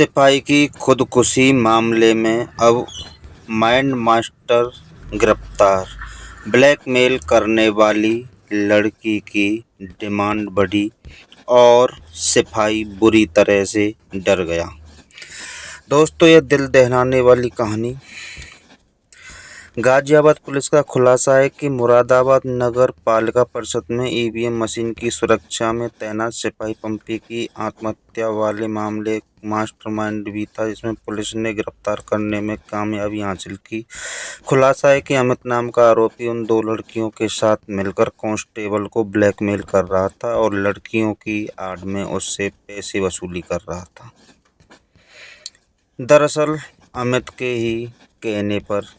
सिपाही की खुदकुशी मामले में अब माइंड मास्टर गिरफ्तार। ब्लैकमेल करने वाली लड़की की डिमांड बढ़ी और सिपाही बुरी तरह से डर गया। दोस्तों, यह दिल दहलाने वाली कहानी। गाजियाबाद पुलिस का खुलासा है कि मुरादाबाद नगर पालिका परिषद में ईवीएम मशीन की सुरक्षा में तैनात सिपाही पंपी की आत्महत्या वाले मामले एक मास्टरमाइंड भी था, जिसमें पुलिस ने गिरफ्तार करने में कामयाबी हासिल की। खुलासा है कि अमित नाम का आरोपी उन दो लड़कियों के साथ मिलकर कांस्टेबल को ब्लैकमेल कर रहा था और लड़कियों की आड़ में उससे पैसे वसूली कर रहा था। दरअसल अमित के ही कहने पर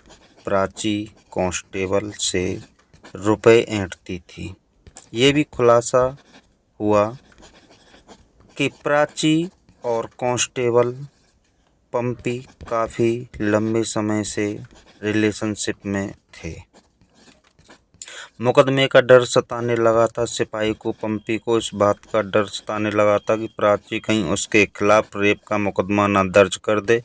प्राची कांस्टेबल से रुपए ऐंठती थी। ये भी खुलासा हुआ कि प्राची और कांस्टेबल पंपी काफ़ी लंबे समय से रिलेशनशिप में थे। मुकदमे का डर सताने लगा था सिपाही को। पंपी को इस बात का डर सताने लगा था कि प्राची कहीं उसके खिलाफ रेप का मुकदमा न दर्ज कर दे।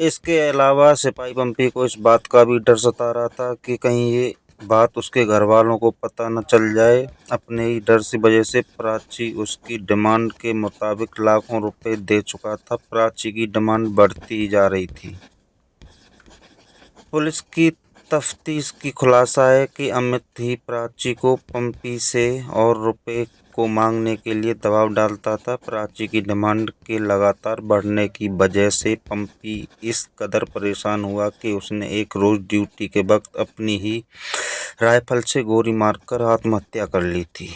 इसके अलावा सिपाही पंपी को इस बात का भी डर सता रहा था कि कहीं ये बात उसके घर वालों को पता न चल जाए। अपने ही डर की वजह से प्राची उसकी डिमांड के मुताबिक लाखों रुपए दे चुका था। प्राची की डिमांड बढ़ती ही जा रही थी। पुलिस की तफ्तीश की खुलासा है कि अमित ही प्राची को पंपी से और रुपए को मांगने के लिए दबाव डालता था। प्राची की डिमांड के लगातार बढ़ने की वजह से पंपी इस कदर परेशान हुआ कि उसने एक रोज़ ड्यूटी के वक्त अपनी ही राइफल से गोली मारकर आत्महत्या कर ली थी।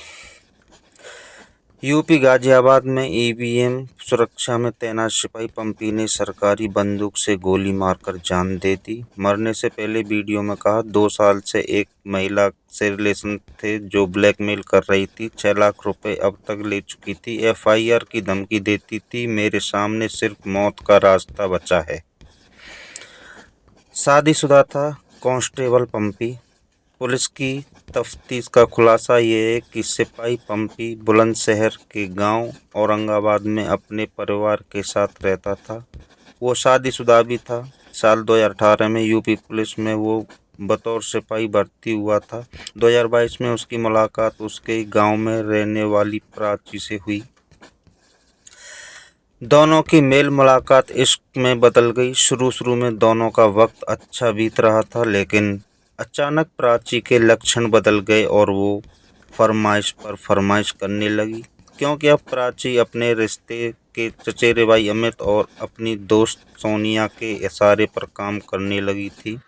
यूपी गाजियाबाद में ईवीएम सुरक्षा में तैनात सिपाही पंपी ने सरकारी बंदूक से गोली मारकर जान दे दी। मरने से पहले वीडियो में कहा, 2 साल से एक महिला से रिलेशन थे जो ब्लैकमेल कर रही थी। 6 लाख रुपए अब तक ले चुकी थी। FIR की धमकी देती थी। मेरे सामने सिर्फ मौत का रास्ता बचा है। शादीशुदा था कांस्टेबल पंपी। पुलिस की तफ्तीश का खुलासा ये है कि सिपाही पंपी बुलंदशहर के गांव औरंगाबाद में अपने परिवार के साथ रहता था। वो शादीशुदा भी था। साल 2018 में यूपी पुलिस में वो बतौर सिपाही भर्ती हुआ था। 2022 में उसकी मुलाकात उसके ही गांव में रहने वाली प्राची से हुई। दोनों की मेल मुलाकात इश्क में बदल गई। शुरू में दोनों का वक्त अच्छा बीत रहा था, लेकिन अचानक प्राची के लक्षण बदल गए और वो फरमाइश पर फरमाइश करने लगी, क्योंकि अब प्राची अपने रिश्ते के चचेरे भाई अमित और अपनी दोस्त सोनिया के इशारे पर काम करने लगी थी।